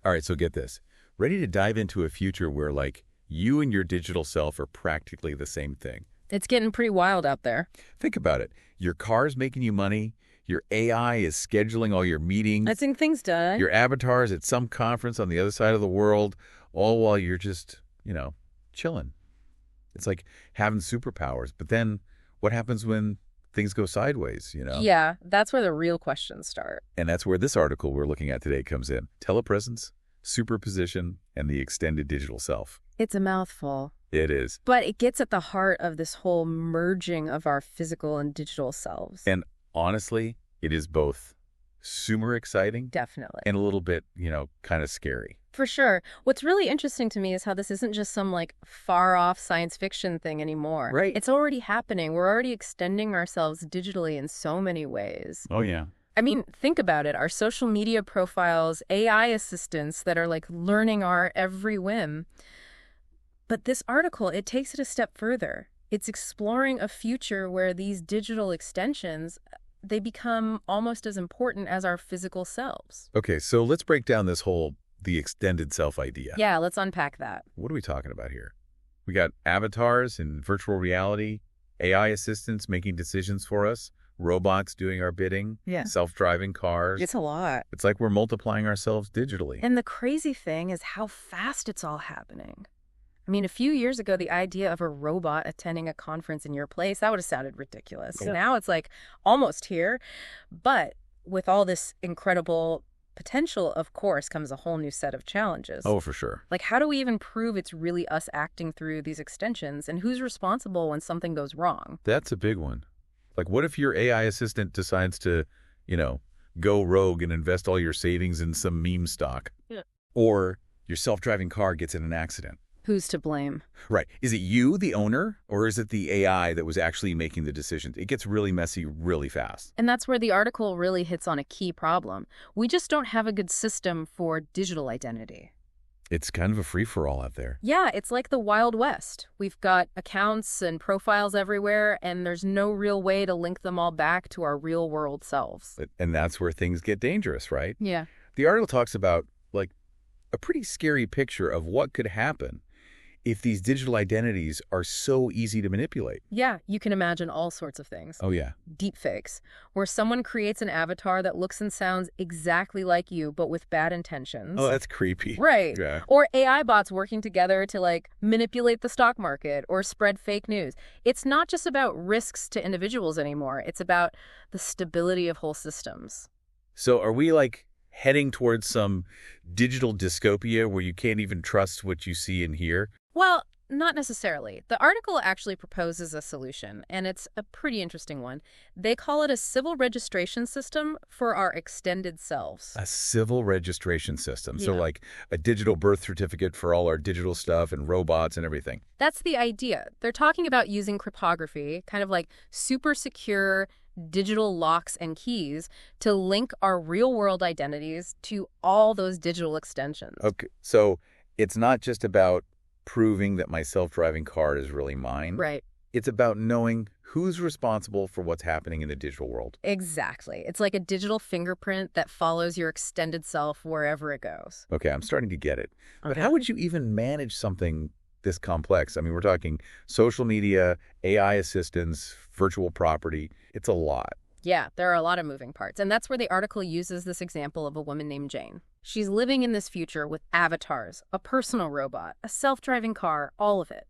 All right, so get this. Ready to dive into a future where, like, you and your digital self are practically the same thing. It's getting pretty wild out there. Think about it. Your car's making you money. Your AI is scheduling all your meetings. That's getting things done. Your avatar is at some conference on the other side of the world, all while you're just, chilling. It's like having superpowers. But then what happens when things go sideways, Yeah, that's where the real questions start. And that's where this article we're looking at today comes in. Telepresence, superposition, and the extended digital self. It's a mouthful. It is. But it gets at the heart of this whole merging of our physical and digital selves. And honestly, it is both super exciting. Definitely. And a little bit, kind of scary. For sure. What's really interesting to me is how this isn't just some far-off science fiction thing anymore. Right. It's already happening. We're already extending ourselves digitally in so many ways. Oh, yeah. I mean, think about it. Our social media profiles, AI assistants that are learning our every whim. But this article, it takes it a step further. It's exploring a future where these digital extensions, they become almost as important as our physical selves. Okay, so let's break down the extended self idea. Yeah, let's unpack that. What are we talking about here? We got avatars in virtual reality, AI assistants making decisions for us, robots doing our bidding, self-driving cars. It's a lot. It's like we're multiplying ourselves digitally. And the crazy thing is how fast it's all happening. I mean, a few years ago, the idea of a robot attending a conference in your place, that would have sounded ridiculous. Yeah. Now it's almost here. But with all this incredible potential, of course, comes a whole new set of challenges. Oh, for sure. How do we even prove it's really us acting through these extensions? And who's responsible when something goes wrong? That's a big one. What if your AI assistant decides to, go rogue and invest all your savings in some meme stock? Yeah. Or your self-driving car gets in an accident? Who's to blame? Right. Is it you, the owner, or is it the AI that was actually making the decisions? It gets really messy really fast. And that's where the article really hits on a key problem. We just don't have a good system for digital identity. It's kind of a free-for-all out there. Yeah, it's like the Wild West. We've got accounts and profiles everywhere, and there's no real way to link them all back to our real-world selves. And that's where things get dangerous, right? Yeah. The article talks about, a pretty scary picture of what could happen if these digital identities are so easy to manipulate. Yeah, you can imagine all sorts of things. Oh, yeah. Deepfakes, where someone creates an avatar that looks and sounds exactly like you, but with bad intentions. Oh, that's creepy. Right. Yeah. Or AI bots working together to manipulate the stock market or spread fake news. It's not just about risks to individuals anymore. It's about the stability of whole systems. So are we heading towards some digital dystopia where you can't even trust what you see and hear? Well, not necessarily. The article actually proposes a solution, and it's a pretty interesting one. They call it a civil registration system for our extended selves. A civil registration system. Yeah. So a digital birth certificate for all our digital stuff and robots and everything. That's the idea. They're talking about using cryptography, kind of super secure digital locks and keys to link our real-world identities to all those digital extensions. Okay, so it's not just about proving that my self-driving car is really mine. Right. It's about knowing who's responsible for what's happening in the digital world. Exactly. It's like a digital fingerprint that follows your extended self wherever it goes. Okay, I'm starting to get it. But Okay. how would you even manage something this complex? I mean, we're talking social media, AI assistants, virtual property. It's a lot. Yeah, there are a lot of moving parts. And that's where the article uses this example of a woman named Jane. She's living in this future with avatars, a personal robot, a self-driving car, all of it.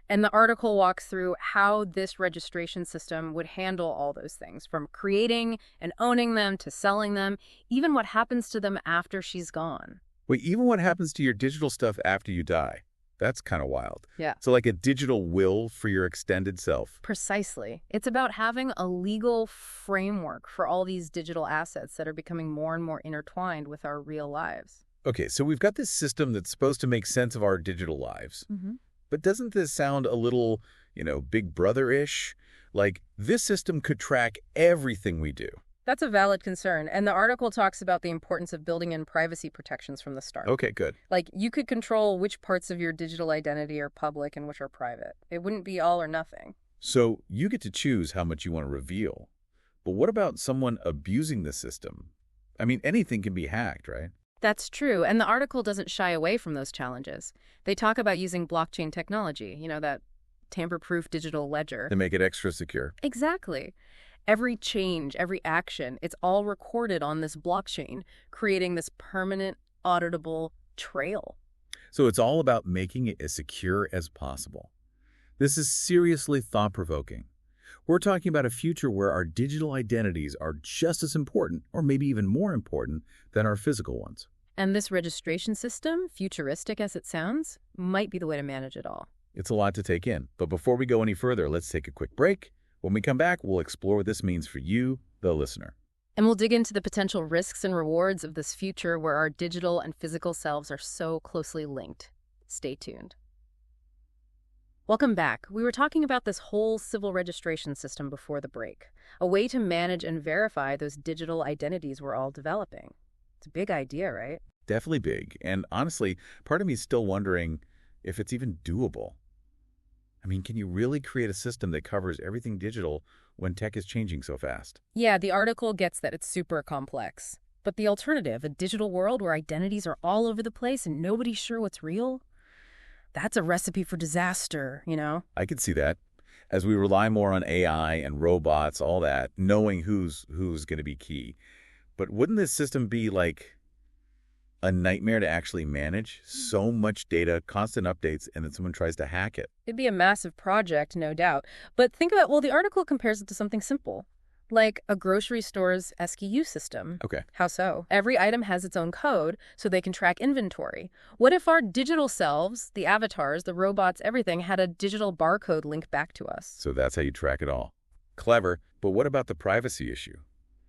And the article walks through how this registration system would handle all those things, from creating and owning them to selling them, even what happens to them after she's gone. Wait, even what happens to your digital stuff after you die? That's kind of wild. Yeah. So a digital will for your extended self. Precisely. It's about having a legal framework for all these digital assets that are becoming more and more intertwined with our real lives. Okay, so we've got this system that's supposed to make sense of our digital lives. Mm-hmm. But doesn't this sound a little, Big Brother-ish? This system could track everything we do. That's a valid concern, and the article talks about the importance of building in privacy protections from the start. Okay, good. You could control which parts of your digital identity are public and which are private. It wouldn't be all or nothing. So you get to choose how much you want to reveal. But what about someone abusing the system? I mean, anything can be hacked, right? That's true, and the article doesn't shy away from those challenges. They talk about using blockchain technology, that tamper-proof digital ledger. To make it extra secure. Exactly. Every change, every action, it's all recorded on this blockchain, creating this permanent, auditable trail. So it's all about making it as secure as possible. This is seriously thought-provoking. We're talking about a future where our digital identities are just as important, or maybe even more important, than our physical ones. And this registration system, futuristic as it sounds, might be the way to manage it all. It's a lot to take in, but before we go any further, let's take a quick break. When we come back, we'll explore what this means for you, the listener. And we'll dig into the potential risks and rewards of this future where our digital and physical selves are so closely linked. Stay tuned. Welcome back. We were talking about this whole civil registration system before the break, a way to manage and verify those digital identities we're all developing. It's a big idea, right? Definitely big. And honestly, part of me is still wondering if it's even doable. I mean, can you really create a system that covers everything digital when tech is changing so fast? Yeah, the article gets that it's super complex. But the alternative, a digital world where identities are all over the place and nobody's sure what's real, that's a recipe for disaster, I could see that. As we rely more on AI and robots, all that, knowing who's going to be key. But wouldn't this system be like a nightmare to actually manage? So much data, constant updates, and then someone tries to hack it. It'd be a massive project, no doubt. But think about, the article compares it to something simple, like a grocery store's SKU system. Okay. How so? Every item has its own code, so they can track inventory. What if our digital selves, the avatars, the robots, everything, had a digital barcode linked back to us? So that's how you track it all. Clever, but what about the privacy issue?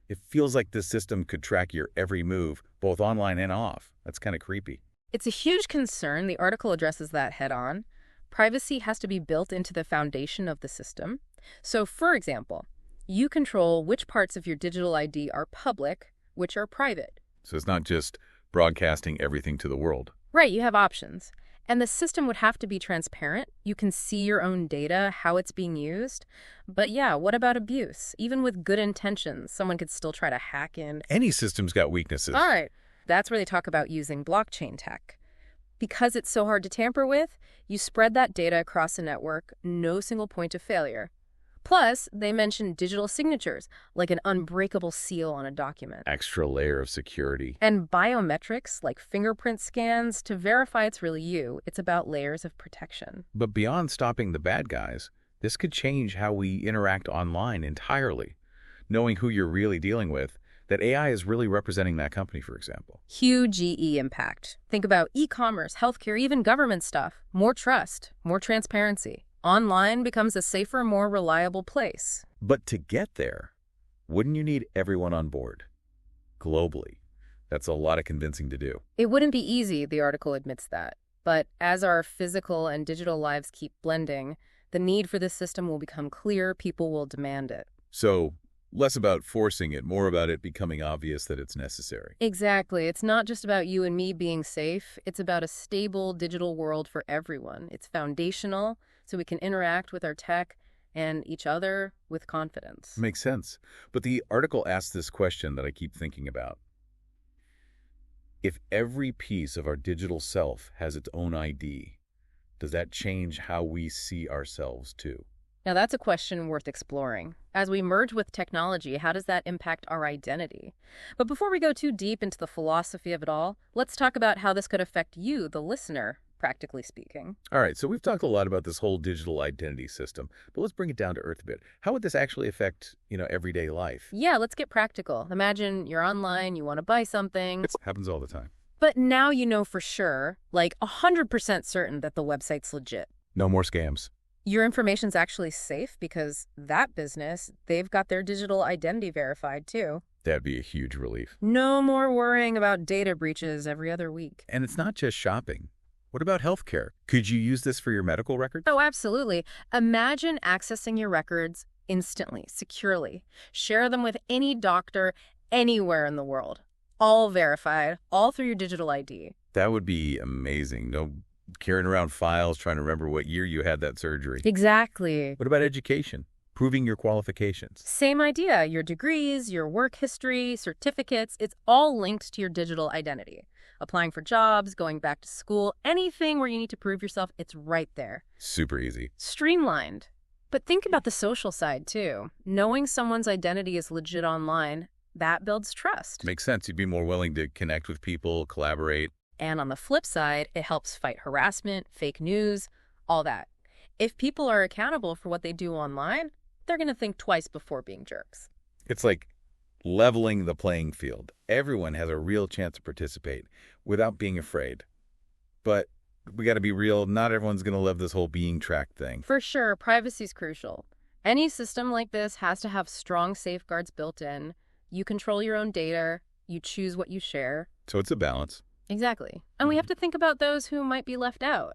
It feels like this system could track your every move, both online and off. That's kind of creepy. It's a huge concern. The article addresses that head on. Privacy has to be built into the foundation of the system. So, for example, you control which parts of your digital ID are public, which are private. So it's not just broadcasting everything to the world. Right, you have options. And the system would have to be transparent. You can see your own data, how it's being used. But yeah, what about abuse? Even with good intentions, someone could still try to hack in. Any system's got weaknesses. All right. That's where they talk about using blockchain tech. Because it's so hard to tamper with, you spread that data across a network, no single point of failure. Plus, they mention digital signatures, like an unbreakable seal on a document. Extra layer of security. And biometrics, like fingerprint scans, to verify it's really you. It's about layers of protection. But beyond stopping the bad guys, this could change how we interact online entirely. Knowing who you're really dealing with, that AI is really representing that company, for example. Huge EE impact. Think about e-commerce, healthcare, even government stuff. More trust, more transparency. Online becomes a safer, more reliable place. But to get there, wouldn't you need everyone on board? Globally. That's a lot of convincing to do. It wouldn't be easy, the article admits that. But as our physical and digital lives keep blending, the need for this system will become clear. People will demand it. So, less about forcing it, more about it becoming obvious that it's necessary. Exactly. It's not just about you and me being safe. It's about a stable digital world for everyone. It's foundational, so we can interact with our tech and each other with confidence. Makes sense. But the article asks this question that I keep thinking about. If every piece of our digital self has its own ID, does that change how we see ourselves too? Now, that's a question worth exploring. As we merge with technology, how does that impact our identity? But before we go too deep into the philosophy of it all, let's talk about how this could affect you, the listener, practically speaking. All right, so we've talked a lot about this whole digital identity system, but let's bring it down to earth a bit. How would this actually affect, everyday life? Yeah, let's get practical. Imagine you're online, you want to buy something. It happens all the time. But now you know for sure, like 100% certain that the website's legit. No more scams. Your information's actually safe because that business, they've got their digital identity verified too. That'd be a huge relief. No more worrying about data breaches every other week. And it's not just shopping. What about healthcare? Could you use this for your medical records? Oh, absolutely. Imagine accessing your records instantly, securely. Share them with any doctor anywhere in the world. All verified, all through your digital ID. That would be amazing. No carrying around files trying to remember what year you had that surgery. Exactly. What about education? Proving your qualifications. Same idea. Your degrees, your work history, certificates, it's all linked to your digital identity. Applying for jobs, going back to school, anything where you need to prove yourself, it's right there. Super easy. Streamlined. But think about the social side, too. Knowing someone's identity is legit online, that builds trust. Makes sense. You'd be more willing to connect with people, collaborate. And on the flip side, it helps fight harassment, fake news, all that. If people are accountable for what they do online, they're going to think twice before being jerks. It's like leveling the playing field. Everyone has a real chance to participate without being afraid. But we got to be real. Not everyone's going to love this whole being tracked thing. For sure, privacy is crucial. Any system like this has to have strong safeguards built in. You control your own data. You choose what you share. So it's a balance. Exactly. And we have to think about those who might be left out.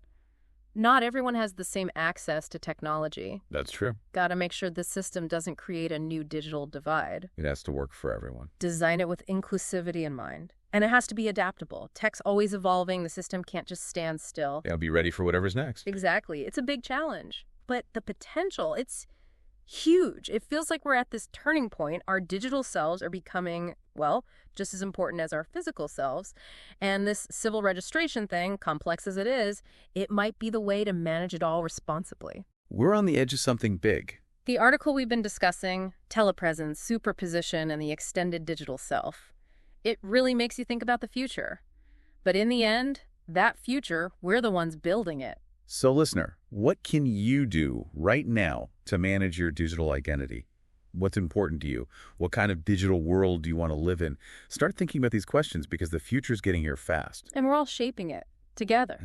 Not everyone has the same access to technology. That's true. Got to make sure the system doesn't create a new digital divide. It has to work for everyone. Design it with inclusivity in mind. And it has to be adaptable. Tech's always evolving. The system can't just stand still. Yeah, be ready for whatever's next. Exactly. It's a big challenge. But the potential, it's huge. It feels like we're at this turning point. Our digital selves are becoming, well, just as important as our physical selves. And this civil registration thing, complex as it is, it might be the way to manage it all responsibly. We're on the edge of something big. The article we've been discussing, Telepresence, Superposition, and the Extended Digital Self, it really makes you think about the future. But in the end, that future, we're the ones building it. So listener, what can you do right now to manage your digital identity? What's important to you? What kind of digital world do you want to live in? Start thinking about these questions because the future's getting here fast. And we're all shaping it together.